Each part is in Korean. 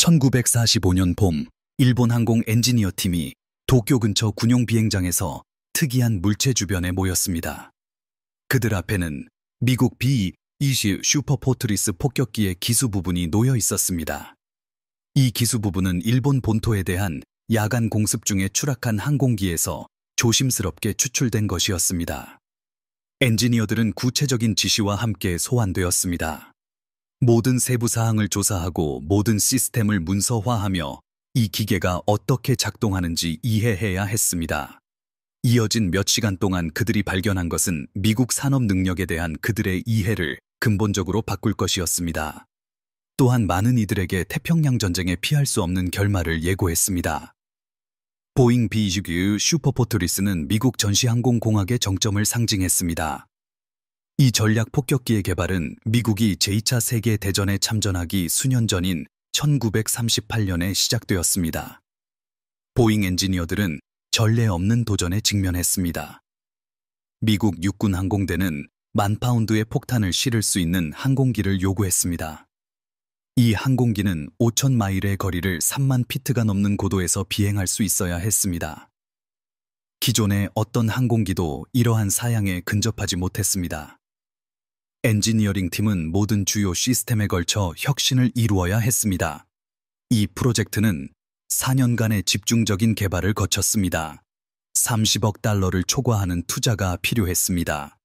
1945년 봄, 일본 항공 엔지니어 팀이 도쿄 근처 군용 비행장에서 특이한 물체 주변에 모였습니다. 그들 앞에는 미국 B-20 슈퍼포트리스 폭격기의 기수 부분이 놓여 있었습니다. 이 기수 부분은 일본 본토에 대한 야간 공습 중에 추락한 항공기에서 조심스럽게 추출된 것이었습니다. 엔지니어들은 구체적인 지시와 함께 소환되었습니다. 모든 세부 사항을 조사하고 모든 시스템을 문서화하며 이 기계가 어떻게 작동하는지 이해해야 했습니다. 이어진 몇 시간 동안 그들이 발견한 것은 미국 산업 능력에 대한 그들의 이해를 근본적으로 바꿀 것이었습니다. 또한 많은 이들에게 태평양 전쟁에 피할 수 없는 결말을 예고했습니다. 보잉 B-29 슈퍼포트리스는 미국 전시항공공학의 정점을 상징했습니다. 이 전략 폭격기의 개발은 미국이 제2차 세계대전에 참전하기 수년 전인 1938년에 시작되었습니다. 보잉 엔지니어들은 전례 없는 도전에 직면했습니다. 미국 육군 항공대는 10,000파운드의 폭탄을 실을 수 있는 항공기를 요구했습니다. 이 항공기는 5,000마일의 거리를 3만 피트가 넘는 고도에서 비행할 수 있어야 했습니다. 기존의 어떤 항공기도 이러한 사양에 근접하지 못했습니다. 엔지니어링 팀은 모든 주요 시스템에 걸쳐 혁신을 이루어야 했습니다. 이 프로젝트는 4년간의 집중적인 개발을 거쳤습니다. 30억 달러를 초과하는 투자가 필요했습니다.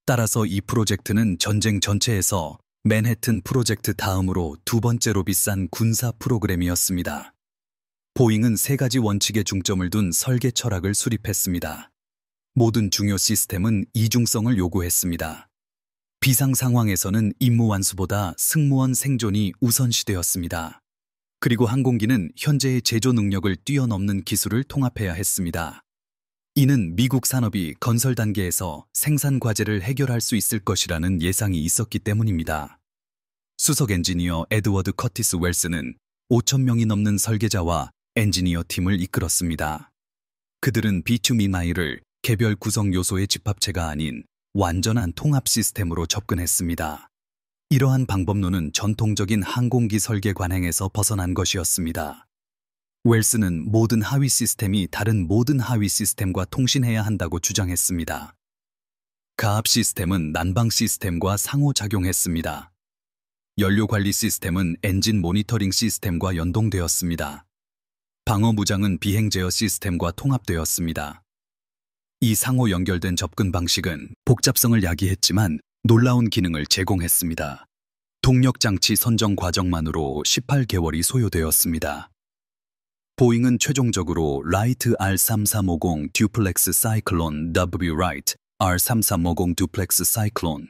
따라서 이 프로젝트는 전쟁 전체에서 맨해튼 프로젝트 다음으로 두 번째로 비싼 군사 프로그램이었습니다. 보잉은 3가지 원칙에 중점을 둔 설계 철학을 수립했습니다. 모든 중요 시스템은 이중성을 요구했습니다. 비상 상황에서는 임무 완수보다 승무원 생존이 우선시되었습니다. 그리고 항공기는 현재의 제조 능력을 뛰어넘는 기술을 통합해야 했습니다. 이는 미국 산업이 건설 단계에서 생산 과제를 해결할 수 있을 것이라는 예상이 있었기 때문입니다. 수석 엔지니어 에드워드 커티스 웰스는 5,000명이 넘는 설계자와 엔지니어 팀을 이끌었습니다. 그들은 비투미마일을 개별 구성 요소의 집합체가 아닌 완전한 통합 시스템으로 접근했습니다. 이러한 방법론은 전통적인 항공기 설계 관행에서 벗어난 것이었습니다. 웰스는 모든 하위 시스템이 다른 모든 하위 시스템과 통신해야 한다고 주장했습니다. 가압 시스템은 난방 시스템과 상호작용했습니다. 연료 관리 시스템은 엔진 모니터링 시스템과 연동되었습니다. 방어 무장은 비행 제어 시스템과 통합되었습니다. 이 상호 연결된 접근 방식은 복잡성을 야기했지만 놀라운 기능을 제공했습니다. 동력 장치 선정 과정만으로 18개월이 소요되었습니다. 보잉은 최종적으로 라이트 R3350 듀플렉스 사이클론 W 라이트 R3350 듀플렉스 사이클론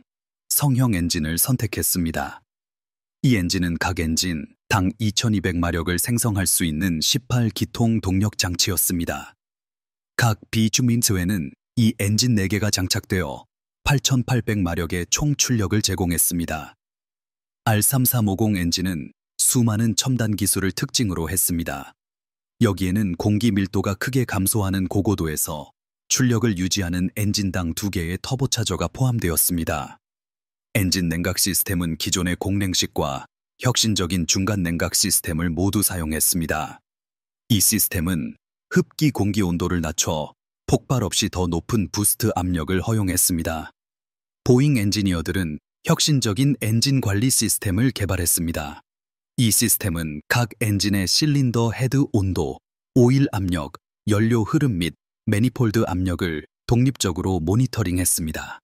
성형 엔진을 선택했습니다. 이 엔진은 각 엔진 당 2200마력을 생성할 수 있는 18기통 동력 장치였습니다. 각 비투민트에는 이 엔진 4개가 장착되어 8,800마력의 총 출력을 제공했습니다. R3350 엔진은 수많은 첨단 기술을 특징으로 했습니다. 여기에는 공기 밀도가 크게 감소하는 고고도에서 출력을 유지하는 엔진당 2개의 터보차저가 포함되었습니다. 엔진 냉각 시스템은 기존의 공냉식과 혁신적인 중간 냉각 시스템을 모두 사용했습니다. 이 시스템은 흡기 공기 온도를 낮춰 폭발 없이 더 높은 부스트 압력을 허용했습니다. 보잉 엔지니어들은 혁신적인 엔진 관리 시스템을 개발했습니다. 이 시스템은 각 엔진의 실린더 헤드 온도, 오일 압력, 연료 흐름 및 매니폴드 압력을 독립적으로 모니터링했습니다.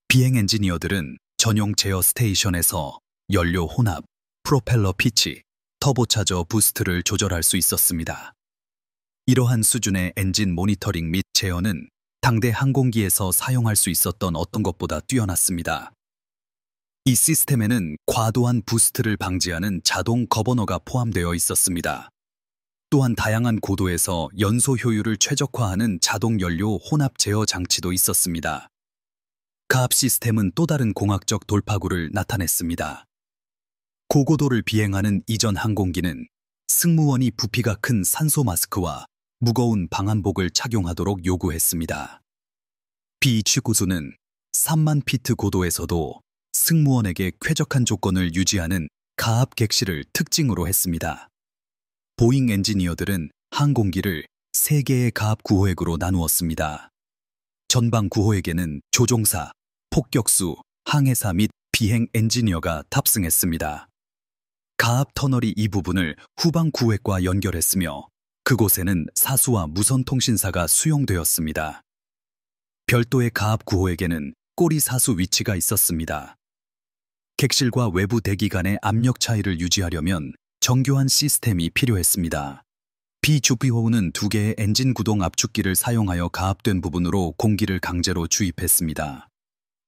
비행 엔지니어들은 전용 제어 스테이션에서 연료 혼합, 프로펠러 피치, 터보차저 부스트를 조절할 수 있었습니다. 이러한 수준의 엔진 모니터링 및 제어는 당대 항공기에서 사용할 수 있었던 어떤 것보다 뛰어났습니다. 이 시스템에는 과도한 부스트를 방지하는 자동 거버너가 포함되어 있었습니다. 또한 다양한 고도에서 연소 효율을 최적화하는 자동 연료 혼합 제어 장치도 있었습니다. 가압 시스템은 또 다른 공학적 돌파구를 나타냈습니다. 고고도를 비행하는 이전 항공기는 승무원이 부피가 큰 산소 마스크와 무거운 방한복을 착용하도록 요구했습니다. B-29수는 3만 피트 고도에서도 승무원에게 쾌적한 조건을 유지하는 가압 객실을 특징으로 했습니다. 보잉 엔지니어들은 항공기를 3개의 가압 구호획으로 나누었습니다. 전방 구호획에는 조종사, 폭격수, 항해사 및 비행 엔지니어가 탑승했습니다. 가압 터널이 이 부분을 후방 구획과 연결했으며 그곳에는 사수와 무선통신사가 수용되었습니다. 별도의 가압 구호획에는 꼬리 사수 위치가 있었습니다. 객실과 외부 대기 간의 압력 차이를 유지하려면 정교한 시스템이 필요했습니다. 비주피호우는 2개의 엔진 구동 압축기를 사용하여 가압된 부분으로 공기를 강제로 주입했습니다.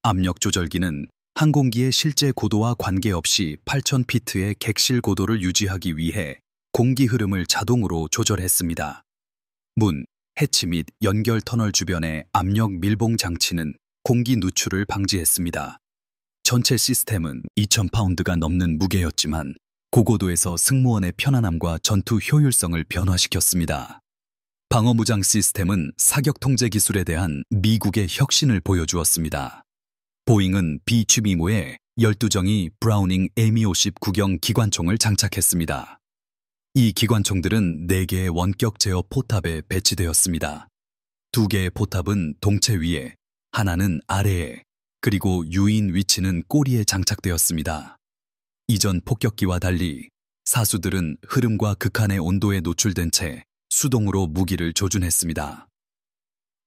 압력 조절기는 항공기의 실제 고도와 관계없이 8,000피트의 객실 고도를 유지하기 위해 공기 흐름을 자동으로 조절했습니다. 문, 해치 및 연결 터널 주변의 압력 밀봉 장치는 공기 누출을 방지했습니다. 전체 시스템은 2,000파운드가 넘는 무게였지만 고고도에서 승무원의 편안함과 전투 효율성을 변화시켰습니다. 방어무장 시스템은 사격 통제 기술에 대한 미국의 혁신을 보여주었습니다. 보잉은 B-52모에 12정의 브라우닝 AMI-50 구경 기관총을 장착했습니다. 이 기관총들은 4개의 원격 제어 포탑에 배치되었습니다. 2개의 포탑은 동체 위에, 하나는 아래에, 그리고 유인 위치는 꼬리에 장착되었습니다. 이전 폭격기와 달리 사수들은 흐름과 극한의 온도에 노출된 채 수동으로 무기를 조준했습니다.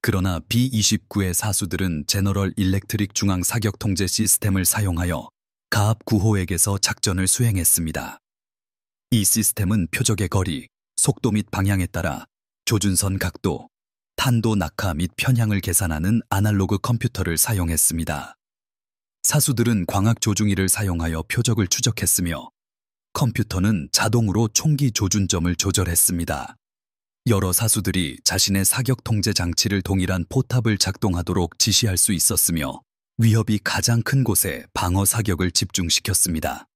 그러나 B-29의 사수들은 제너럴 일렉트릭 중앙 사격 통제 시스템을 사용하여 가압 구호획에서 작전을 수행했습니다. 이 시스템은 표적의 거리, 속도 및 방향에 따라 조준선 각도, 탄도 낙하 및 편향을 계산하는 아날로그 컴퓨터를 사용했습니다. 사수들은 광학 조종仪를 사용하여 표적을 추적했으며 컴퓨터는 자동으로 총기 조준점을 조절했습니다. 여러 사수들이 자신의 사격 통제 장치를 동일한 포탑을 작동하도록 지시할 수 있었으며 위협이 가장 큰 곳에 방어 사격을 집중시켰습니다.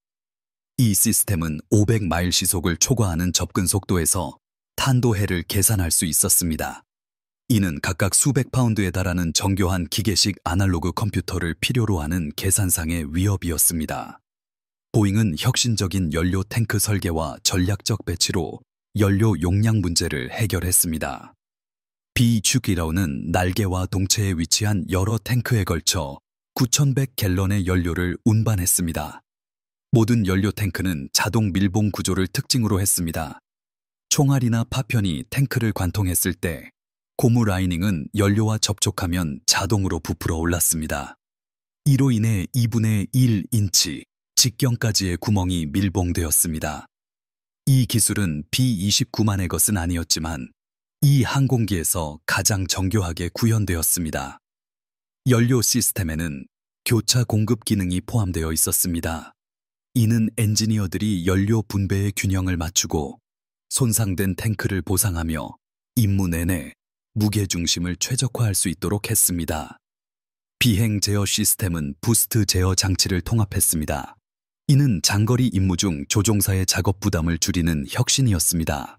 이 시스템은 500마일 시속을 초과하는 접근 속도에서 탄도해를 계산할 수 있었습니다. 이는 각각 수백 파운드에 달하는 정교한 기계식 아날로그 컴퓨터를 필요로 하는 계산상의 위협이었습니다. 보잉은 혁신적인 연료 탱크 설계와 전략적 배치로 연료 용량 문제를 해결했습니다. B-29는 날개와 동체에 위치한 여러 탱크에 걸쳐 9,100갤런의 연료를 운반했습니다. 모든 연료 탱크는 자동 밀봉 구조를 특징으로 했습니다. 총알이나 파편이 탱크를 관통했을 때 고무 라이닝은 연료와 접촉하면 자동으로 부풀어 올랐습니다. 이로 인해 2분의 1인치 직경까지의 구멍이 밀봉되었습니다. 이 기술은 B-29만의 것은 아니었지만 이 항공기에서 가장 정교하게 구현되었습니다. 연료 시스템에는 교차 공급 기능이 포함되어 있었습니다. 이는 엔지니어들이 연료 분배의 균형을 맞추고 손상된 탱크를 보상하며 임무 내내 무게중심을 최적화할 수 있도록 했습니다. 비행 제어 시스템은 부스트 제어 장치를 통합했습니다. 이는 장거리 임무 중 조종사의 작업 부담을 줄이는 혁신이었습니다.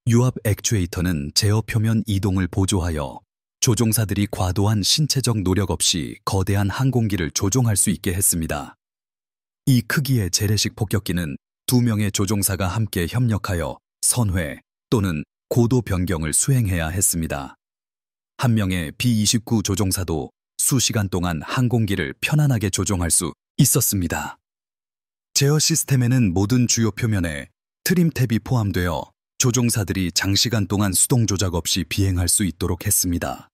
유압 액추에이터는 제어 표면 이동을 보조하여 조종사들이 과도한 신체적 노력 없이 거대한 항공기를 조종할 수 있게 했습니다. 이 크기의 재래식 폭격기는 2명의 조종사가 함께 협력하여 선회 또는 고도 변경을 수행해야 했습니다. 한 명의 B-29 조종사도 수시간 동안 항공기를 편안하게 조종할 수 있었습니다. 제어 시스템에는 모든 주요 표면에 트림 탭이 포함되어 조종사들이 장시간 동안 수동 조작 없이 비행할 수 있도록 했습니다.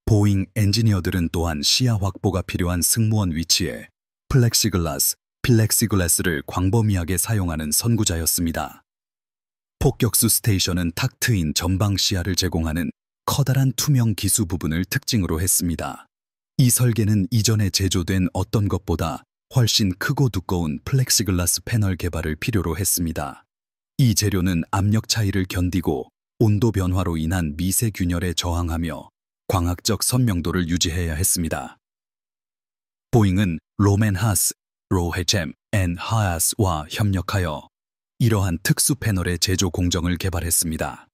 보잉 엔지니어들은 또한 시야 확보가 필요한 승무원 위치에 필렉시글라스를 광범위하게 사용하는 선구자였습니다. 폭격수 스테이션은 탁 트인 전방 시야를 제공하는 커다란 투명 기수 부분을 특징으로 했습니다. 이 설계는 이전에 제조된 어떤 것보다 훨씬 크고 두꺼운 플렉시글라스 패널 개발을 필요로 했습니다. 이 재료는 압력 차이를 견디고 온도 변화로 인한 미세 균열에 저항하며 광학적 선명도를 유지해야 했습니다. 보잉은 로맨 하스, 로헤젬 앤 하아스와 협력하여 이러한 특수 패널의 제조 공정을 개발했습니다.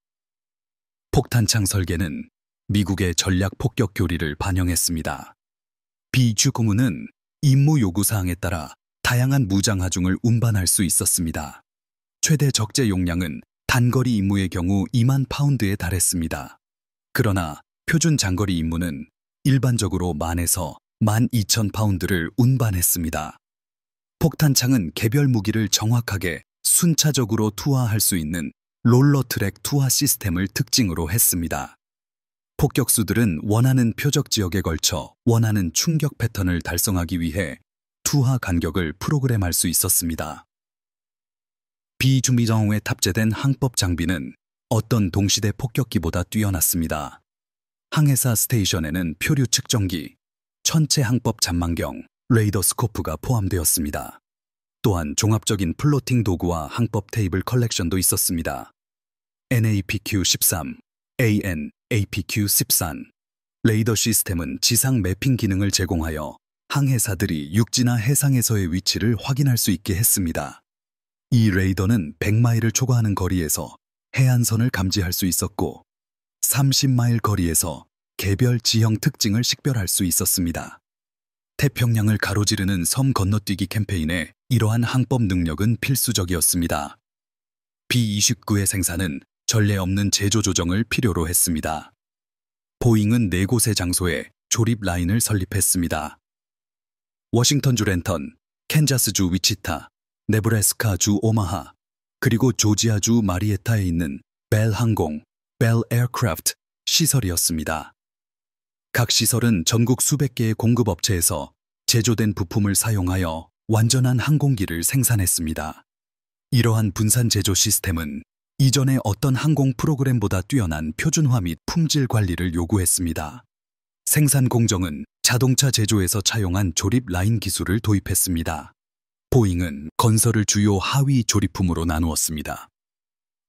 폭탄창 설계는 미국의 전략 폭격 교리를 반영했습니다. B-29는 임무 요구 사항에 따라 다양한 무장 하중을 운반할 수 있었습니다. 최대 적재 용량은 단거리 임무의 경우 2만 파운드에 달했습니다. 그러나 표준 장거리 임무는 일반적으로 10,000에서 12,000파운드를 운반했습니다. 폭탄창은 개별 무기를 정확하게 순차적으로 투하할 수 있는 롤러트랙 투하 시스템을 특징으로 했습니다. 폭격수들은 원하는 표적 지역에 걸쳐 원하는 충격 패턴을 달성하기 위해 투하 간격을 프로그램할 수 있었습니다. 비준비정후에 탑재된 항법 장비는 어떤 동시대 폭격기보다 뛰어났습니다. 항해사 스테이션에는 표류 측정기, 천체 항법 잠망경, 레이더 스코프가 포함되었습니다. 또한 종합적인 플로팅 도구와 항법 테이블 컬렉션도 있었습니다. NAPQ-13, AN/APQ-13 레이더 시스템은 지상 매핑 기능을 제공하여 항해사들이 육지나 해상에서의 위치를 확인할 수 있게 했습니다. 이 레이더는 100마일을 초과하는 거리에서 해안선을 감지할 수 있었고 30마일 거리에서 개별 지형 특징을 식별할 수 있었습니다. 태평양을 가로지르는 섬 건너뛰기 캠페인에 이러한 항법 능력은 필수적이었습니다. B-29의 생산은 전례 없는 제조 조정을 필요로 했습니다. 보잉은 4곳의 장소에 조립 라인을 설립했습니다. 워싱턴주 랜턴, 캔자스주 위치타, 네브래스카주 오마하, 그리고 조지아주 마리에타에 있는 벨 항공, 벨 에어크래프트 시설이었습니다. 각 시설은 전국 수백 개의 공급업체에서 제조된 부품을 사용하여 완전한 항공기를 생산했습니다. 이러한 분산 제조 시스템은 이전의 어떤 항공 프로그램보다 뛰어난 표준화 및 품질 관리를 요구했습니다. 생산 공정은 자동차 제조에서 차용한 조립 라인 기술을 도입했습니다. 보잉은 건설을 주요 하위 조립품으로 나누었습니다.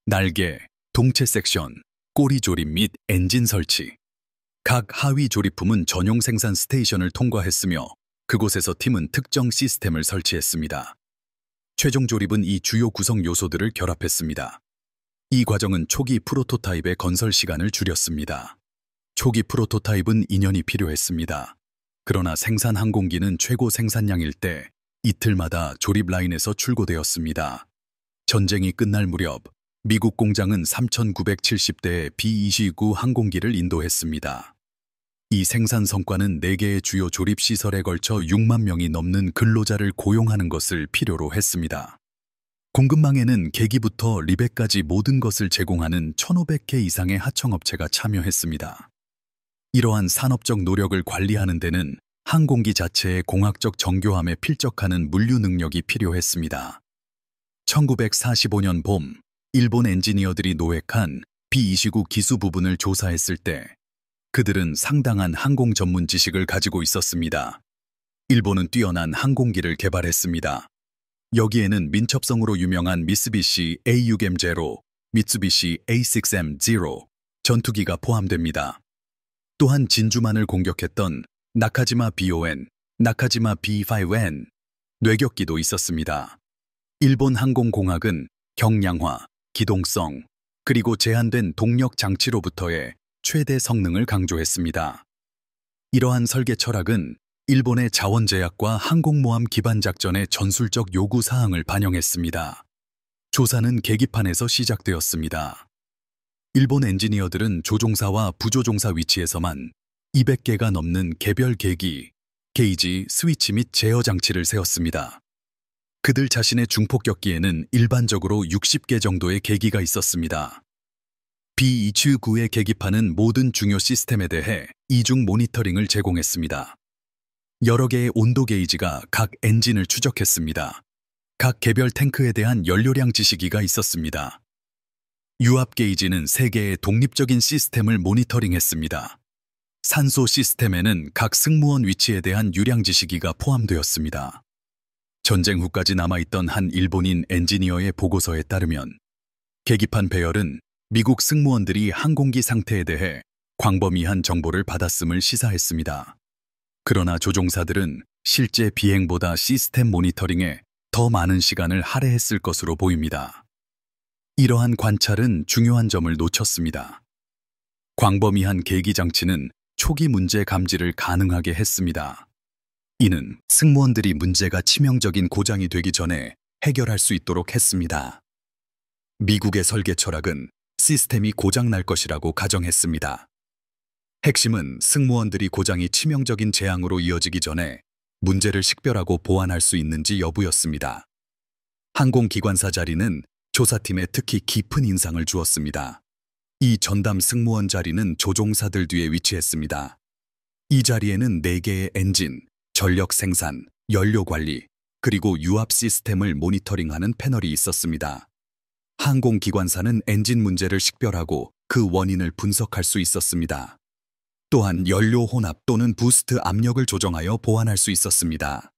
날개, 동체 섹션, 꼬리 조립 및 엔진 설치. 각 하위 조립품은 전용 생산 스테이션을 통과했으며 그곳에서 팀은 특정 시스템을 설치했습니다. 최종 조립은 이 주요 구성 요소들을 결합했습니다. 이 과정은 초기 프로토타입의 건설 시간을 줄였습니다. 초기 프로토타입은 2년이 필요했습니다. 그러나 생산 항공기는 최고 생산량일 때 이틀마다 조립 라인에서 출고되었습니다. 전쟁이 끝날 무렵 미국 공장은 3,970대의 B-29 항공기를 인도했습니다. 이 생산 성과는 4개의 주요 조립 시설에 걸쳐 6만 명이 넘는 근로자를 고용하는 것을 필요로 했습니다. 공급망에는 계기부터 리백까지 모든 것을 제공하는 1,500개 이상의 하청업체가 참여했습니다. 이러한 산업적 노력을 관리하는 데는 항공기 자체의 공학적 정교함에 필적하는 물류 능력이 필요했습니다. 1945년 봄, 일본 엔지니어들이 노획한 B-29 기수 부분을 조사했을 때 그들은 상당한 항공 전문 지식을 가지고 있었습니다. 일본은 뛰어난 항공기를 개발했습니다. 여기에는 민첩성으로 유명한 미쓰비시 A6M0, 미쓰비시 A6M0 전투기가 포함됩니다. 또한 진주만을 공격했던 나카지마 BON, 나카지마 B5N 뇌격기도 있었습니다. 일본 항공공학은 경량화, 기동성, 그리고 제한된 동력 장치로부터의 최대 성능을 강조했습니다. 이러한 설계 철학은 일본의 자원 제약과 항공모함 기반 작전의 전술적 요구 사항을 반영했습니다. 조사는 계기판에서 시작되었습니다. 일본 엔지니어들은 조종사와 부조종사 위치에서만 200개가 넘는 개별 계기, 게이지, 스위치 및 제어 장치를 세웠습니다. 그들 자신의 중폭격기에는 일반적으로 60개 정도의 계기가 있었습니다. B-29의 계기판은 모든 중요 시스템에 대해 이중 모니터링을 제공했습니다. 여러 개의 온도 게이지가 각 엔진을 추적했습니다. 각 개별 탱크에 대한 연료량 지시기가 있었습니다. 유압 게이지는 3개의 독립적인 시스템을 모니터링했습니다. 산소 시스템에는 각 승무원 위치에 대한 유량 지시기가 포함되었습니다. 전쟁 후까지 남아있던 한 일본인 엔지니어의 보고서에 따르면 계기판 배열은 미국 승무원들이 항공기 상태에 대해 광범위한 정보를 받았음을 시사했습니다. 그러나 조종사들은 실제 비행보다 시스템 모니터링에 더 많은 시간을 할애했을 것으로 보입니다. 이러한 관찰은 중요한 점을 놓쳤습니다. 광범위한 계기 장치는 초기 문제 감지를 가능하게 했습니다. 이는 승무원들이 문제가 치명적인 고장이 되기 전에 해결할 수 있도록 했습니다. 미국의 설계 철학은 시스템이 고장날 것이라고 가정했습니다. 핵심은 승무원들이 고장이 치명적인 재앙으로 이어지기 전에 문제를 식별하고 보완할 수 있는지 여부였습니다. 항공기관사 자리는 조사팀에 특히 깊은 인상을 주었습니다. 이 전담 승무원 자리는 조종사들 뒤에 위치했습니다. 이 자리에는 4개의 엔진, 전력 생산, 연료 관리, 그리고 유압 시스템을 모니터링하는 패널이 있었습니다. 항공기관사는 엔진 문제를 식별하고 그 원인을 분석할 수 있었습니다. 또한 연료 혼합 또는 부스트 압력을 조정하여 보완할 수 있었습니다.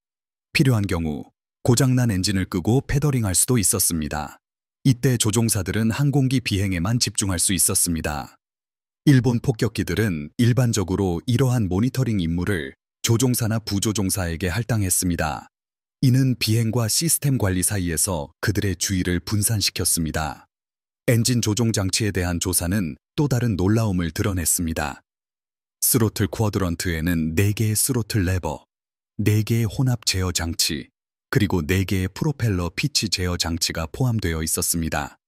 필요한 경우 고장난 엔진을 끄고 패더링할 수도 있었습니다. 이때 조종사들은 항공기 비행에만 집중할 수 있었습니다. 일본 폭격기들은 일반적으로 이러한 모니터링 임무를 조종사나 부조종사에게 할당했습니다. 이는 비행과 시스템 관리 사이에서 그들의 주의를 분산시켰습니다. 엔진 조종 장치에 대한 조사는 또 다른 놀라움을 드러냈습니다. 스로틀 쿼드런트에는 4개의 스로틀 레버, 4개의 혼합 제어 장치, 그리고 4개의 프로펠러 피치 제어 장치가 포함되어 있었습니다.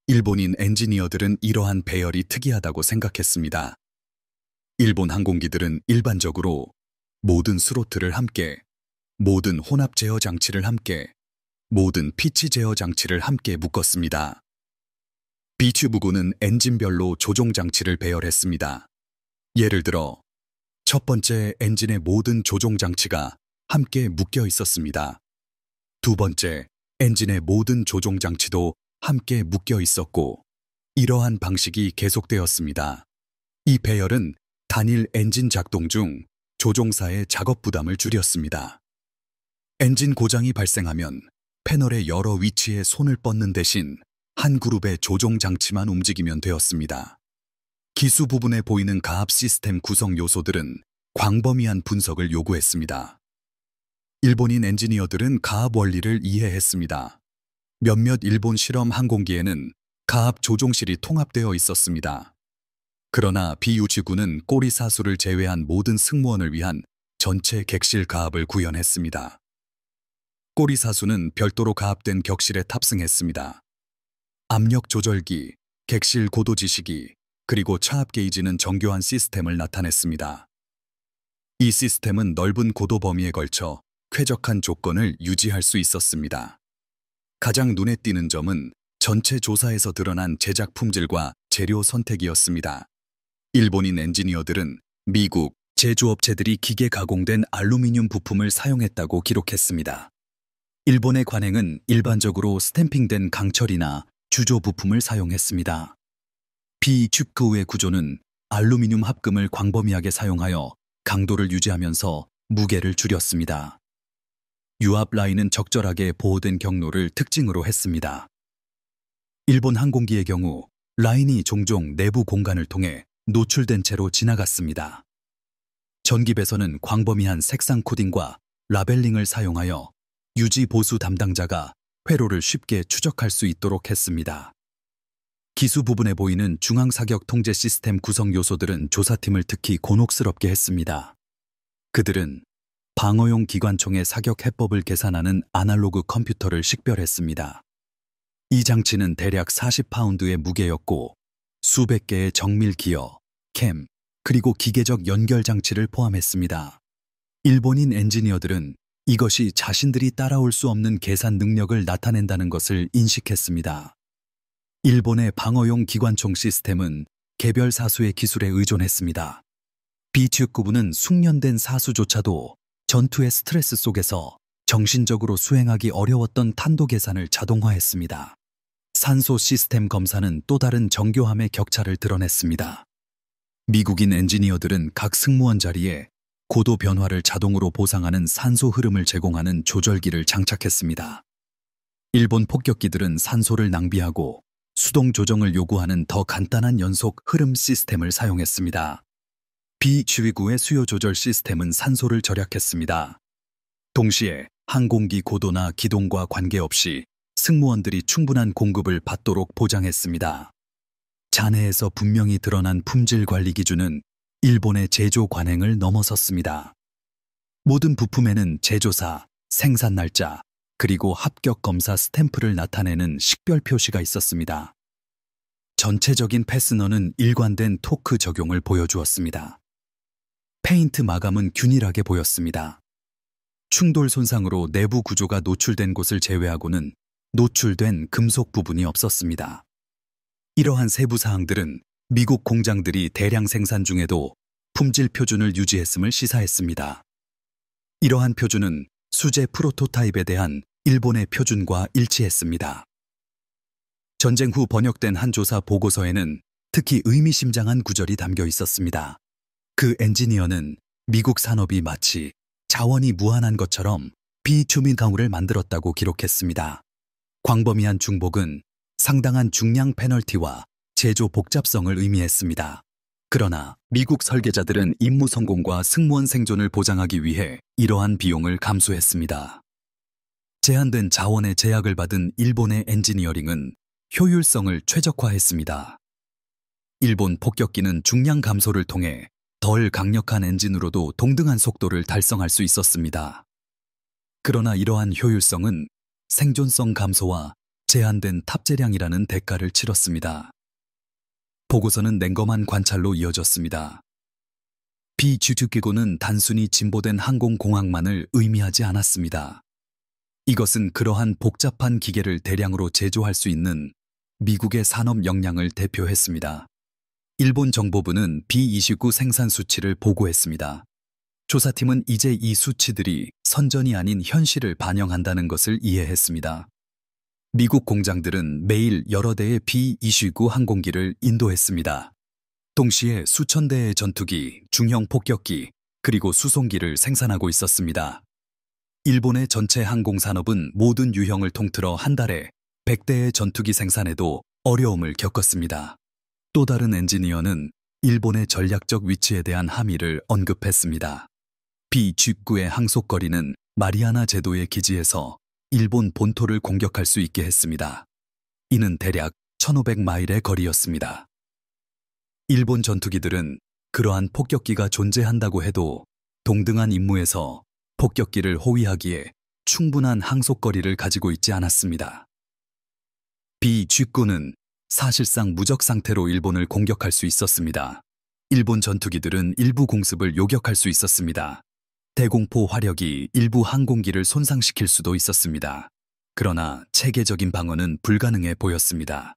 일본인 엔지니어들은 이러한 배열이 특이하다고 생각했습니다. 일본 항공기들은 일반적으로 모든 스로틀을 함께, 모든 혼합 제어 장치를 함께, 모든 피치 제어 장치를 함께 묶었습니다. 비추부군은 엔진별로 조종 장치를 배열했습니다. 예를 들어 첫 번째 엔진의 모든 조종 장치가 함께 묶여 있었습니다. 두 번째 엔진의 모든 조종 장치도 함께 묶여 있었고 이러한 방식이 계속되었습니다. 이 배열은 단일 엔진 작동 중 조종사의 작업 부담을 줄였습니다. 엔진 고장이 발생하면 패널의 여러 위치에 손을 뻗는 대신 한 그룹의 조종 장치만 움직이면 되었습니다. 기수 부분에 보이는 가압 시스템 구성 요소들은 광범위한 분석을 요구했습니다. 일본인 엔지니어들은 가압 원리를 이해했습니다. 몇몇 일본 실험 항공기에는 가압 조종실이 통합되어 있었습니다. 그러나 비유지군은 꼬리 사수를 제외한 모든 승무원을 위한 전체 객실 가압을 구현했습니다. 꼬리 사수는 별도로 가압된 격실에 탑승했습니다. 압력 조절기, 객실 고도 지시기, 그리고 차압 게이지는 정교한 시스템을 나타냈습니다. 이 시스템은 넓은 고도 범위에 걸쳐 쾌적한 조건을 유지할 수 있었습니다. 가장 눈에 띄는 점은 전체 조사에서 드러난 제작 품질과 재료 선택이었습니다. 일본인 엔지니어들은 미국 제조업체들이 기계 가공된 알루미늄 부품을 사용했다고 기록했습니다. 일본의 관행은 일반적으로 스탬핑된 강철이나 주조 부품을 사용했습니다. 비축구의 구조는 알루미늄 합금을 광범위하게 사용하여 강도를 유지하면서 무게를 줄였습니다. 유압 라인은 적절하게 보호된 경로를 특징으로 했습니다. 일본 항공기의 경우 라인이 종종 내부 공간을 통해 노출된 채로 지나갔습니다. 전기배선은 광범위한 색상 코딩과 라벨링을 사용하여 유지 보수 담당자가 회로를 쉽게 추적할 수 있도록 했습니다. 기수 부분에 보이는 중앙 사격 통제 시스템 구성 요소들은 조사팀을 특히 곤혹스럽게 했습니다. 그들은 방어용 기관총의 사격 해법을 계산하는 아날로그 컴퓨터를 식별했습니다. 이 장치는 대략 40파운드의 무게였고 수백 개의 정밀 기어, 캠, 그리고 기계적 연결 장치를 포함했습니다. 일본인 엔지니어들은 이것이 자신들이 따라올 수 없는 계산 능력을 나타낸다는 것을 인식했습니다. 일본의 방어용 기관총 시스템은 개별 사수의 기술에 의존했습니다. 비축구부는 숙련된 사수조차도 전투의 스트레스 속에서 정신적으로 수행하기 어려웠던 탄도 계산을 자동화했습니다. 산소 시스템 검사는 또 다른 정교함의 격차를 드러냈습니다. 미국인 엔지니어들은 각 승무원 자리에 고도 변화를 자동으로 보상하는 산소 흐름을 제공하는 조절기를 장착했습니다. 일본 폭격기들은 산소를 낭비하고 수동 조정을 요구하는 더 간단한 연속 흐름 시스템을 사용했습니다. 비주위구의 수요 조절 시스템은 산소를 절약했습니다. 동시에 항공기 고도나 기동과 관계없이 승무원들이 충분한 공급을 받도록 보장했습니다. 잔해에서 분명히 드러난 품질 관리 기준은 일본의 제조 관행을 넘어섰습니다. 모든 부품에는 제조사, 생산 날짜, 그리고 합격 검사 스탬프를 나타내는 식별 표시가 있었습니다. 전체적인 패스너는 일관된 토크 적용을 보여주었습니다. 페인트 마감은 균일하게 보였습니다. 충돌 손상으로 내부 구조가 노출된 곳을 제외하고는 노출된 금속 부분이 없었습니다. 이러한 세부 사항들은 미국 공장들이 대량 생산 중에도 품질 표준을 유지했음을 시사했습니다. 이러한 표준은 수제 프로토타입에 대한 일본의 표준과 일치했습니다. 전쟁 후 번역된 한 조사 보고서에는 특히 의미심장한 구절이 담겨 있었습니다. 그 엔지니어는 미국 산업이 마치 자원이 무한한 것처럼 비투민 강우를 만들었다고 기록했습니다. 광범위한 중복은 상당한 중량 페널티와 제조 복잡성을 의미했습니다. 그러나 미국 설계자들은 임무 성공과 승무원 생존을 보장하기 위해 이러한 비용을 감수했습니다. 제한된 자원의 제약을 받은 일본의 엔지니어링은 효율성을 최적화했습니다. 일본 폭격기는 중량 감소를 통해 덜 강력한 엔진으로도 동등한 속도를 달성할 수 있었습니다. 그러나 이러한 효율성은 생존성 감소와 제한된 탑재량이라는 대가를 치렀습니다. 보고서는 냉검한 관찰로 이어졌습니다. 비주특기고는 단순히 진보된 항공공학만을 의미하지 않았습니다. 이것은 그러한 복잡한 기계를 대량으로 제조할 수 있는 미국의 산업 역량을 대표했습니다. 일본 정보부는 B-29 생산 수치를 보고했습니다. 조사팀은 이제 이 수치들이 선전이 아닌 현실을 반영한다는 것을 이해했습니다. 미국 공장들은 매일 여러 대의 B-29 항공기를 인도했습니다. 동시에 수천 대의 전투기, 중형 폭격기, 그리고 수송기를 생산하고 있었습니다. 일본의 전체 항공산업은 모든 유형을 통틀어 한 달에 100대의 전투기 생산에도 어려움을 겪었습니다. 또 다른 엔지니어는 일본의 전략적 위치에 대한 함의를 언급했습니다. B-29의 항속거리는 마리아나 제도의 기지에서 일본 본토를 공격할 수 있게 했습니다. 이는 대략 1500마일의 거리였습니다. 일본 전투기들은 그러한 폭격기가 존재한다고 해도 동등한 임무에서 폭격기를 호위하기에 충분한 항속거리를 가지고 있지 않았습니다. B-29는 사실상 무적 상태로 일본을 공격할 수 있었습니다. 일본 전투기들은 일부 공습을 요격할 수 있었습니다. 대공포 화력이 일부 항공기를 손상시킬 수도 있었습니다. 그러나 체계적인 방어는 불가능해 보였습니다.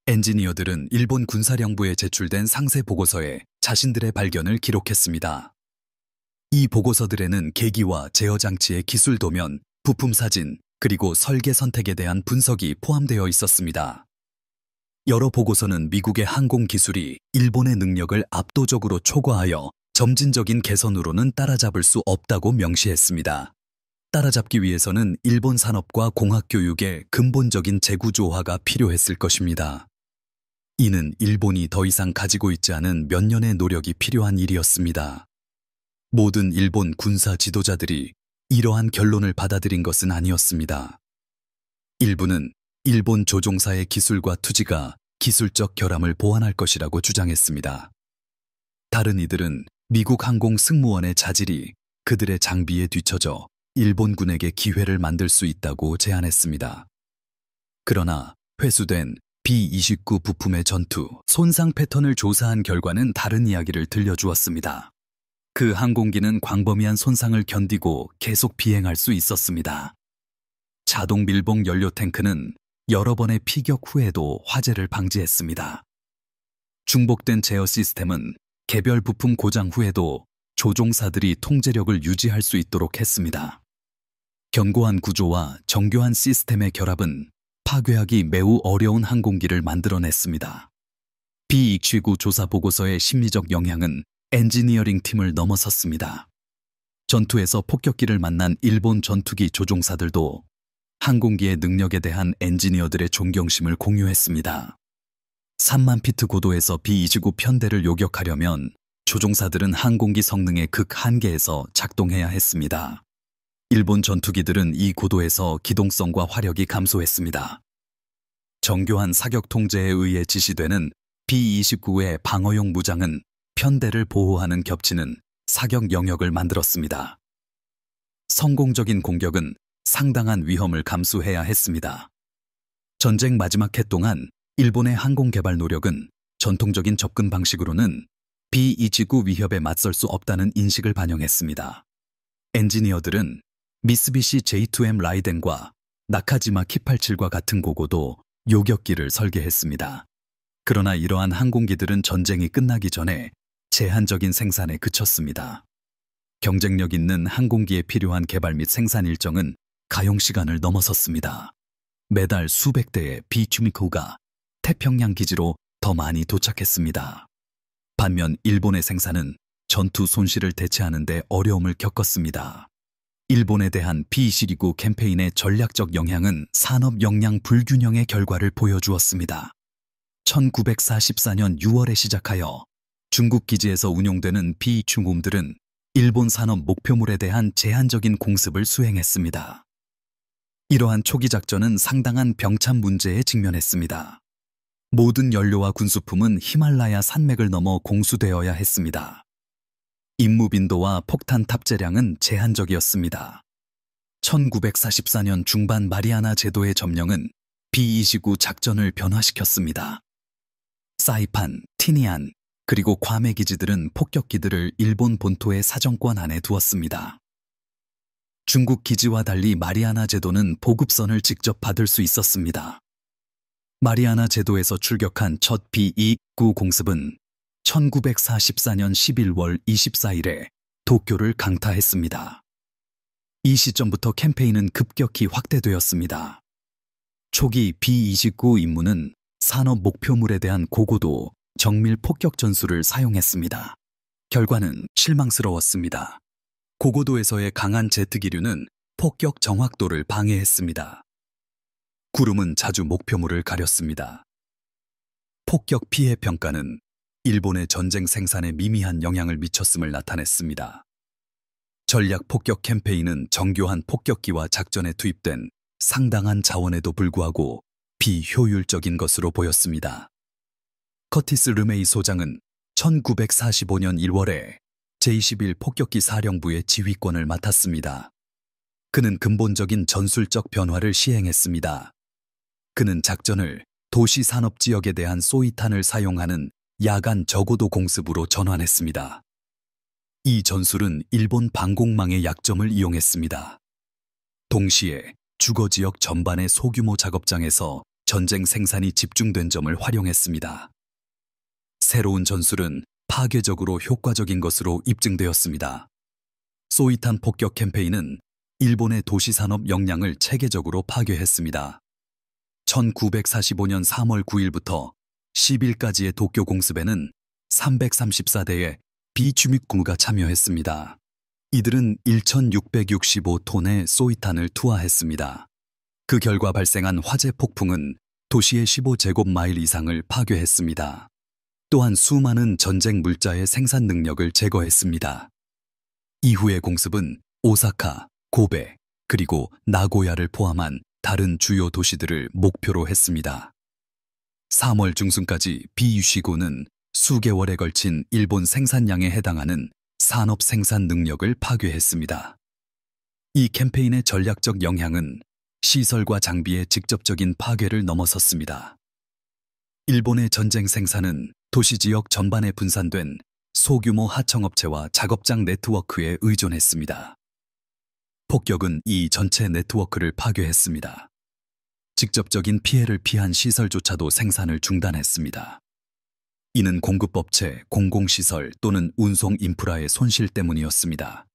엔지니어들은 일본 군사령부에 제출된 상세 보고서에 자신들의 발견을 기록했습니다. 이 보고서들에는 계기와 제어 장치의 기술 도면, 부품 사진, 그리고 설계 선택에 대한 분석이 포함되어 있었습니다. 여러 보고서는 미국의 항공 기술이 일본의 능력을 압도적으로 초과하여 점진적인 개선으로는 따라잡을 수 없다고 명시했습니다. 따라잡기 위해서는 일본 산업과 공학교육의 근본적인 재구조화가 필요했을 것입니다. 이는 일본이 더 이상 가지고 있지 않은 몇 년의 노력이 필요한 일이었습니다. 모든 일본 군사 지도자들이 이러한 결론을 받아들인 것은 아니었습니다. 일부는 일본 조종사의 기술과 투지가 기술적 결함을 보완할 것이라고 주장했습니다. 다른 이들은 미국 항공 승무원의 자질이 그들의 장비에 뒤처져 일본군에게 기회를 만들 수 있다고 제안했습니다. 그러나 회수된 B-29 부품의 전투, 손상 패턴을 조사한 결과는 다른 이야기를 들려주었습니다. 그 항공기는 광범위한 손상을 견디고 계속 비행할 수 있었습니다. 자동 밀봉 연료 탱크는 여러 번의 피격 후에도 화재를 방지했습니다. 중복된 제어 시스템은 개별 부품 고장 후에도 조종사들이 통제력을 유지할 수 있도록 했습니다. 견고한 구조와 정교한 시스템의 결합은 파괴하기 매우 어려운 항공기를 만들어냈습니다. B-29 조사 보고서의 심리적 영향은 엔지니어링 팀을 넘어섰습니다. 전투에서 폭격기를 만난 일본 전투기 조종사들도 항공기의 능력에 대한 엔지니어들의 존경심을 공유했습니다. 3만 피트 고도에서 B-29 편대를 요격하려면 조종사들은 항공기 성능의 극한계에서 작동해야 했습니다. 일본 전투기들은 이 고도에서 기동성과 화력이 감소했습니다. 정교한 사격 통제에 의해 지시되는 B-29의 방어용 무장은 편대를 보호하는 겹치는 사격 영역을 만들었습니다. 성공적인 공격은 상당한 위험을 감수해야 했습니다. 전쟁 마지막 해 동안 일본의 항공 개발 노력은 전통적인 접근 방식으로는 B-29 위협에 맞설 수 없다는 인식을 반영했습니다. 엔지니어들은 미쓰비시 J2M 라이덴과 나카지마 키87과 같은 고고도 요격기를 설계했습니다. 그러나 이러한 항공기들은 전쟁이 끝나기 전에 제한적인 생산에 그쳤습니다. 경쟁력 있는 항공기에 필요한 개발 및 생산 일정은 가용 시간을 넘어섰습니다. 매달 수백 대의 B-29가 태평양 기지로 더 많이 도착했습니다. 반면 일본의 생산은 전투 손실을 대체하는 데 어려움을 겪었습니다. 일본에 대한 B-29 캠페인의 전략적 영향은 산업 역량 불균형의 결과를 보여주었습니다. 1944년 6월에 시작하여 중국 기지에서 운용되는 B-29들은 일본 산업 목표물에 대한 제한적인 공습을 수행했습니다. 이러한 초기 작전은 상당한 병참 문제에 직면했습니다. 모든 연료와 군수품은 히말라야 산맥을 넘어 공수되어야 했습니다. 임무 빈도와 폭탄 탑재량은 제한적이었습니다. 1944년 중반 마리아나 제도의 점령은 B-29 작전을 변화시켰습니다. 사이판, 티니안, 그리고 괌의 기지들은 폭격기들을 일본 본토의 사정권 안에 두었습니다. 중국 기지와 달리 마리아나 제도는 보급선을 직접 받을 수 있었습니다. 마리아나 제도에서 출격한 첫 B-29 공습은 1944년 11월 24일에 도쿄를 강타했습니다. 이 시점부터 캠페인은 급격히 확대되었습니다. 초기 B-29 임무는 산업 목표물에 대한 고고도 정밀 폭격 전술을 사용했습니다. 결과는 실망스러웠습니다. 고고도에서의 강한 제트 기류는 폭격 정확도를 방해했습니다. 구름은 자주 목표물을 가렸습니다. 폭격 피해 평가는 일본의 전쟁 생산에 미미한 영향을 미쳤음을 나타냈습니다. 전략 폭격 캠페인은 정교한 폭격기와 작전에 투입된 상당한 자원에도 불구하고 비효율적인 것으로 보였습니다. 커티스 르메이 소장은 1945년 1월에 제21 폭격기 사령부의 지휘권을 맡았습니다. 그는 근본적인 전술적 변화를 시행했습니다. 그는 작전을 도시 산업 지역에 대한 소위탄을 사용하는 야간 저고도 공습으로 전환했습니다. 이 전술은 일본 방공망의 약점을 이용했습니다. 동시에 주거 지역 전반의 소규모 작업장에서 전쟁 생산이 집중된 점을 활용했습니다. 새로운 전술은 파괴적으로 효과적인 것으로 입증되었습니다. 소위탄 폭격 캠페인은 일본의 도시 산업 역량을 체계적으로 파괴했습니다. 1945년 3월 9일부터 10일까지의 도쿄 공습에는 334대의 B-29가 참여했습니다. 이들은 1,665톤의 소위탄을 투하했습니다. 그 결과 발생한 화재 폭풍은 도시의 15제곱마일 이상을 파괴했습니다. 또한 수많은 전쟁 물자의 생산 능력을 제거했습니다. 이후의 공습은 오사카, 고베, 그리고 나고야를 포함한 다른 주요 도시들을 목표로 했습니다. 3월 중순까지 B-29는 수개월에 걸친 일본 생산량에 해당하는 산업 생산 능력을 파괴했습니다. 이 캠페인의 전략적 영향은 시설과 장비의 직접적인 파괴를 넘어섰습니다. 일본의 전쟁 생산은 도시 지역 전반에 분산된 소규모 하청업체와 작업장 네트워크에 의존했습니다. 폭격은 이 전체 네트워크를 파괴했습니다. 직접적인 피해를 피한 시설조차도 생산을 중단했습니다. 이는 공급업체, 공공시설 또는 운송 인프라의 손실 때문이었습니다.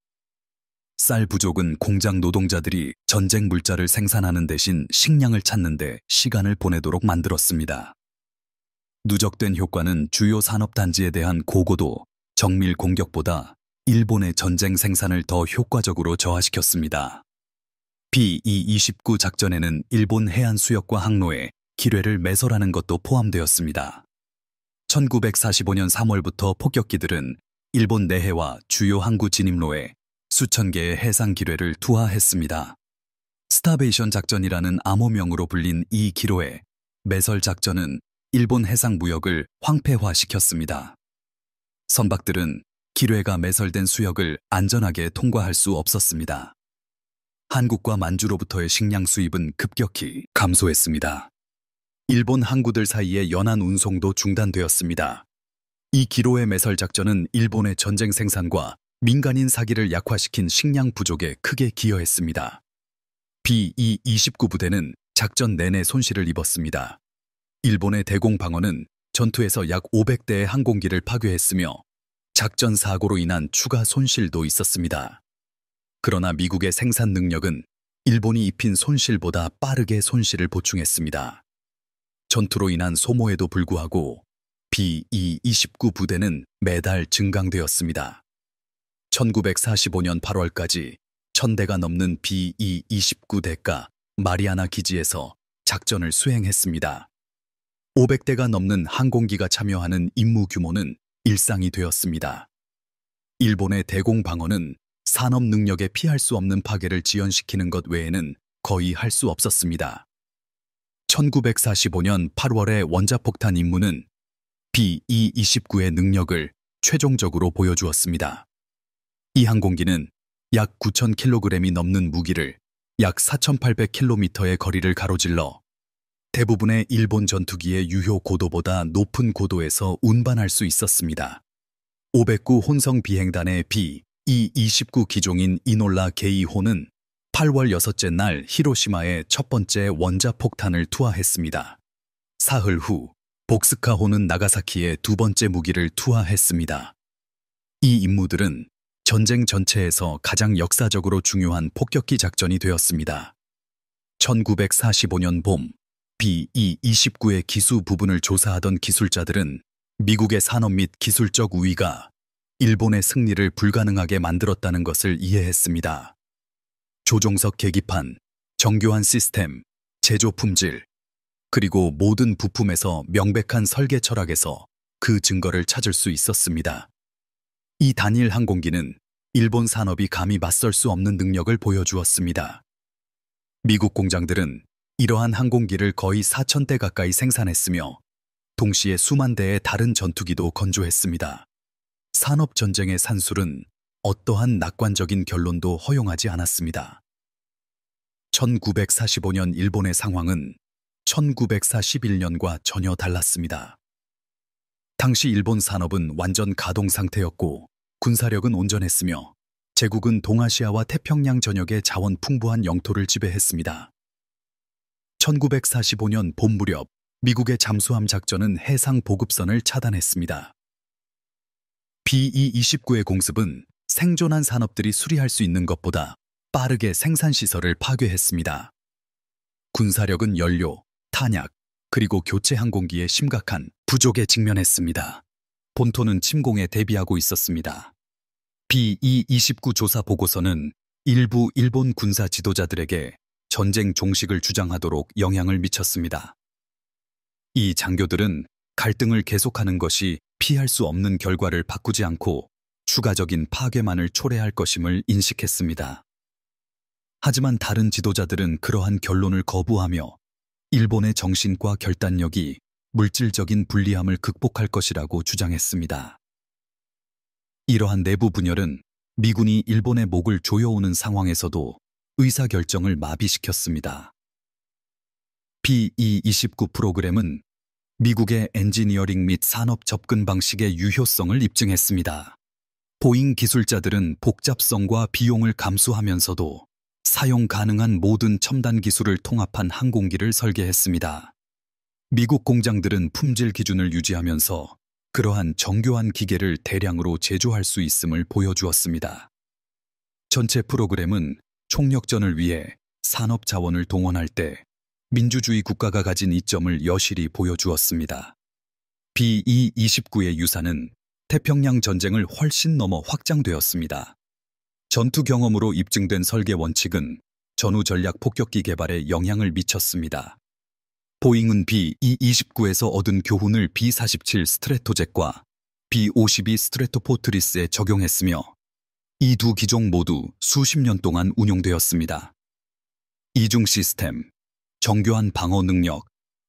쌀 부족은 공장 노동자들이 전쟁 물자를 생산하는 대신 식량을 찾는 데 시간을 보내도록 만들었습니다. 누적된 효과는 주요 산업단지에 대한 고고도, 정밀 공격보다 일본의 전쟁 생산을 더 효과적으로 저하시켰습니다. B-29 작전에는 일본 해안 수역과 항로에 기뢰를 매설하는 것도 포함되었습니다. 1945년 3월부터 폭격기들은 일본 내해와 주요 항구 진입로에 수천 개의 해상 기뢰를 투하했습니다. 스타베이션 작전이라는 암호명으로 불린 이 기로의 매설 작전은 일본 해상 무역을 황폐화시켰습니다. 선박들은 기뢰가 매설된 수역을 안전하게 통과할 수 없었습니다. 한국과 만주로부터의 식량 수입은 급격히 감소했습니다. 일본 항구들 사이의 연안 운송도 중단되었습니다. 이 기로의 매설 작전은 일본의 전쟁 생산과 민간인 사기를 약화시킨 식량 부족에 크게 기여했습니다. B-29 부대는 작전 내내 손실을 입었습니다. 일본의 대공방어는 전투에서 약 500대의 항공기를 파괴했으며 작전 사고로 인한 추가 손실도 있었습니다. 그러나 미국의 생산 능력은 일본이 입힌 손실보다 빠르게 손실을 보충했습니다. 전투로 인한 소모에도 불구하고 B-29 부대는 매달 증강되었습니다. 1945년 8월까지 1000대가 넘는 B-29대가 마리아나 기지에서 작전을 수행했습니다. 500대가 넘는 항공기가 참여하는 임무 규모는 일상이 되었습니다. 일본의 대공방어는 산업 능력에 피할 수 없는 파괴를 지연시키는 것 외에는 거의 할 수 없었습니다. 1945년 8월의 원자폭탄 임무는 B-29의 능력을 최종적으로 보여주었습니다. 이 항공기는 약 9,000kg이 넘는 무기를 약 4,800km의 거리를 가로질러 대부분의 일본 전투기의 유효 고도보다 높은 고도에서 운반할 수 있었습니다. 509 혼성 비행단의 B-29 기종인 이놀라 게이호는 8월 6째 날 히로시마에 첫 번째 원자폭탄을 투하했습니다. 사흘 후 복스카호는 나가사키에 두 번째 무기를 투하했습니다. 이 임무들은 전쟁 전체에서 가장 역사적으로 중요한 폭격기 작전이 되었습니다. 1945년 봄 B-29의 기수 부분을 조사하던 기술자들은 미국의 산업 및 기술적 우위가 일본의 승리를 불가능하게 만들었다는 것을 이해했습니다. 조종석 계기판, 정교한 시스템, 제조 품질, 그리고 모든 부품에서 명백한 설계 철학에서 그 증거를 찾을 수 있었습니다. 이 단일 항공기는 일본 산업이 감히 맞설 수 없는 능력을 보여주었습니다. 미국 공장들은 이러한 항공기를 거의 4,000대 가까이 생산했으며 동시에 수만 대의 다른 전투기도 건조했습니다. 산업전쟁의 산술은 어떠한 낙관적인 결론도 허용하지 않았습니다. 1945년 일본의 상황은 1941년과 전혀 달랐습니다. 당시 일본 산업은 완전 가동 상태였고 군사력은 온전했으며 제국은 동아시아와 태평양 전역의 자원 풍부한 영토를 지배했습니다. 1945년 봄 무렵 미국의 잠수함 작전은 해상 보급선을 차단했습니다. B-29의 공습은 생존한 산업들이 수리할 수 있는 것보다 빠르게 생산시설을 파괴했습니다. 군사력은 연료, 탄약, 그리고 교체 항공기에 심각한 부족에 직면했습니다. 본토는 침공에 대비하고 있었습니다. B-29 조사 보고서는 일부 일본 군사 지도자들에게 전쟁 종식을 주장하도록 영향을 미쳤습니다. 이 장교들은 갈등을 계속하는 것이 피할 수 없는 결과를 바꾸지 않고 추가적인 파괴만을 초래할 것임을 인식했습니다. 하지만 다른 지도자들은 그러한 결론을 거부하며 일본의 정신과 결단력이 물질적인 불리함을 극복할 것이라고 주장했습니다. 이러한 내부 분열은 미군이 일본의 목을 조여오는 상황에서도 의사결정을 마비시켰습니다. B-29 프로그램은 미국의 엔지니어링 및 산업 접근 방식의 유효성을 입증했습니다. 보잉 기술자들은 복잡성과 비용을 감수하면서도 사용 가능한 모든 첨단 기술을 통합한 항공기를 설계했습니다. 미국 공장들은 품질 기준을 유지하면서 그러한 정교한 기계를 대량으로 제조할 수 있음을 보여주었습니다. 전체 프로그램은 총력전을 위해 산업 자원을 동원할 때 민주주의 국가가 가진 이점을 여실히 보여주었습니다. B-29의 유사는 태평양 전쟁을 훨씬 넘어 확장되었습니다. 전투 경험으로 입증된 설계 원칙은 전후 전략 폭격기 개발에 영향을 미쳤습니다. 보잉은 B-29에서 얻은 교훈을 B-47 스트래토젯과 B-52 스트래토포트리스에 적용했으며 이 두 기종 모두 수십 년 동안 운용되었습니다. 이중 시스템, 정교한 방어 능력,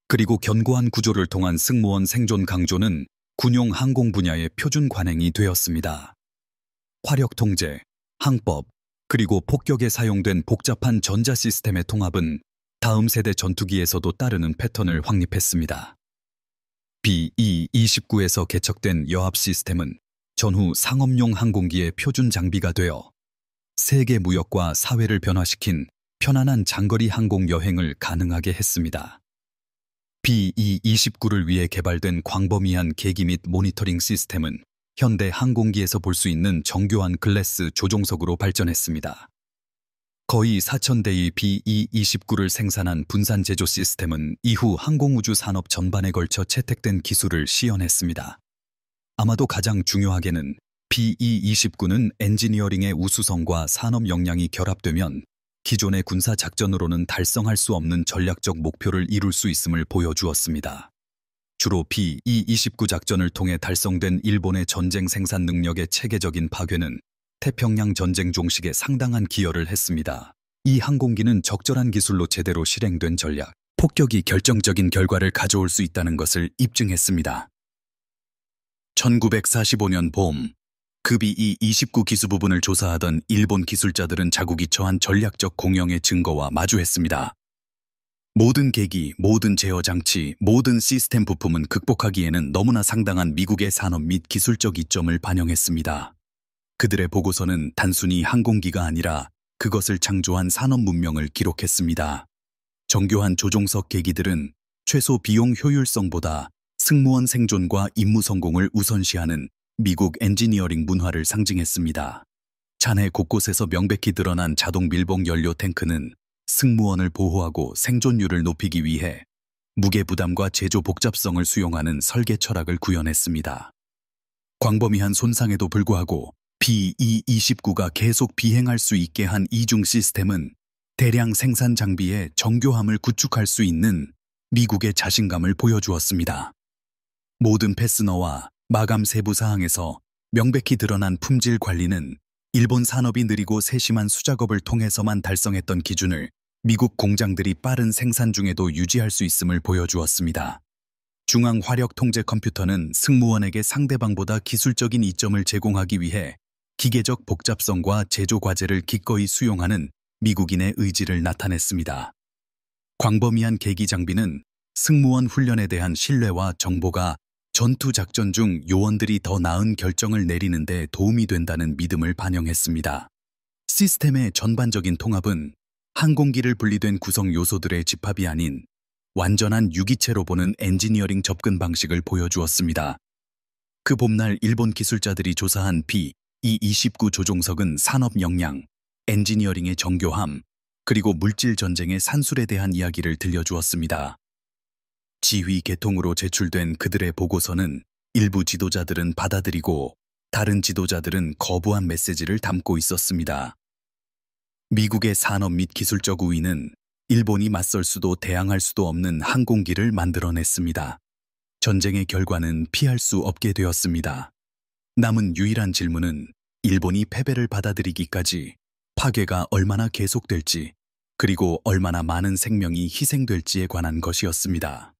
그리고 견고한 구조를 통한 승무원 생존 강조는 군용 항공 분야의 표준 관행이 되었습니다. 화력 통제, 항법, 그리고 폭격에 사용된 복잡한 전자 시스템의 통합은 다음 세대 전투기에서도 따르는 패턴을 확립했습니다. B-29에서 개척된 여합 시스템은 전후 상업용 항공기의 표준 장비가 되어 세계 무역과 사회를 변화시킨 편안한 장거리 항공 여행을 가능하게 했습니다. B-29를 위해 개발된 광범위한 계기 및 모니터링 시스템은 현대 항공기에서 볼 수 있는 정교한 글래스 조종석으로 발전했습니다. 거의 4,000대의 B-29를 생산한 분산 제조 시스템은 이후 항공우주 산업 전반에 걸쳐 채택된 기술을 시연했습니다. 아마도 가장 중요하게는 B-29는 엔지니어링의 우수성과 산업 역량이 결합되면 기존의 군사 작전으로는 달성할 수 없는 전략적 목표를 이룰 수 있음을 보여주었습니다. 주로 B-29 작전을 통해 달성된 일본의 전쟁 생산 능력의 체계적인 파괴는 태평양 전쟁 종식에 상당한 기여를 했습니다. 이 항공기는 적절한 기술로 제대로 실행된 전략, 폭격이 결정적인 결과를 가져올 수 있다는 것을 입증했습니다. 1945년 봄, 그 B-29 기수 부분을 조사하던 일본 기술자들은 자국이 처한 전략적 공영의 증거와 마주했습니다. 모든 계기, 모든 제어 장치, 모든 시스템 부품은 극복하기에는 너무나 상당한 미국의 산업 및 기술적 이점을 반영했습니다. 그들의 보고서는 단순히 항공기가 아니라 그것을 창조한 산업 문명을 기록했습니다. 정교한 조종석 계기들은 최소 비용 효율성보다 승무원 생존과 임무 성공을 우선시하는 미국 엔지니어링 문화를 상징했습니다. 잔해 곳곳에서 명백히 드러난 자동 밀봉 연료 탱크는 승무원을 보호하고 생존율을 높이기 위해 무게 부담과 제조 복잡성을 수용하는 설계 철학을 구현했습니다. 광범위한 손상에도 불구하고 B-29가 계속 비행할 수 있게 한 이중 시스템은 대량 생산 장비의 정교함을 구축할 수 있는 미국의 자신감을 보여주었습니다. 모든 패스너와 마감 세부 사항에서 명백히 드러난 품질 관리는 일본 산업이 느리고 세심한 수작업을 통해서만 달성했던 기준을 미국 공장들이 빠른 생산 중에도 유지할 수 있음을 보여주었습니다. 중앙 화력 통제 컴퓨터는 승무원에게 상대방보다 기술적인 이점을 제공하기 위해 기계적 복잡성과 제조 과제를 기꺼이 수용하는 미국인의 의지를 나타냈습니다. 광범위한 계기 장비는 승무원 훈련에 대한 신뢰와 정보가 전투 작전 중 요원들이 더 나은 결정을 내리는 데 도움이 된다는 믿음을 반영했습니다. 시스템의 전반적인 통합은 항공기를 분리된 구성 요소들의 집합이 아닌 완전한 유기체로 보는 엔지니어링 접근 방식을 보여주었습니다. 그 봄날 일본 기술자들이 조사한 B-29 조종석은 산업 역량, 엔지니어링의 정교함, 그리고 물질 전쟁의 산술에 대한 이야기를 들려주었습니다. 지휘 계통으로 제출된 그들의 보고서는 일부 지도자들은 받아들이고 다른 지도자들은 거부한 메시지를 담고 있었습니다. 미국의 산업 및 기술적 우위는 일본이 맞설 수도 대항할 수도 없는 항공기를 만들어냈습니다. 전쟁의 결과는 피할 수 없게 되었습니다. 남은 유일한 질문은 일본이 패배를 받아들이기까지 파괴가 얼마나 계속될지, 그리고 얼마나 많은 생명이 희생될지에 관한 것이었습니다.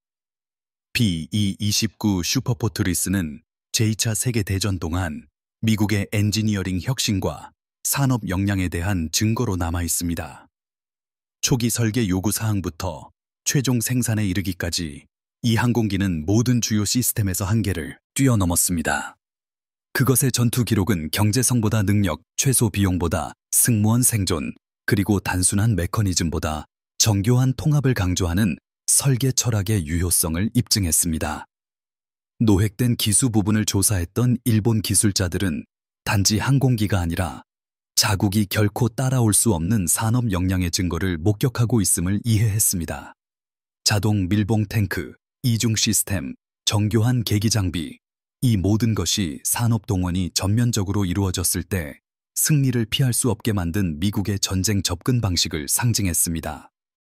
B-29 슈퍼포트리스는 제2차 세계대전 동안 미국의 엔지니어링 혁신과 산업 역량에 대한 증거로 남아 있습니다. 초기 설계 요구 사항부터 최종 생산에 이르기까지 이 항공기는 모든 주요 시스템에서 한계를 뛰어넘었습니다. 그것의 전투 기록은 경제성보다 능력, 최소 비용보다 승무원 생존, 그리고 단순한 메커니즘보다 정교한 통합을 강조하는 설계 철학의 유효성을 입증했습니다. 노획된 기수 부분을 조사했던 일본 기술자들은 단지 항공기가 아니라 자국이 결코 따라올 수 없는 산업 역량의 증거를 목격하고 있음을 이해했습니다. 자동 밀봉 탱크, 이중 시스템, 정교한 계기 장비, 이 모든 것이 산업 동원이 전면적으로 이루어졌을 때 승리를 피할 수 없게 만든 미국의 전쟁 접근 방식을 상징했습니다.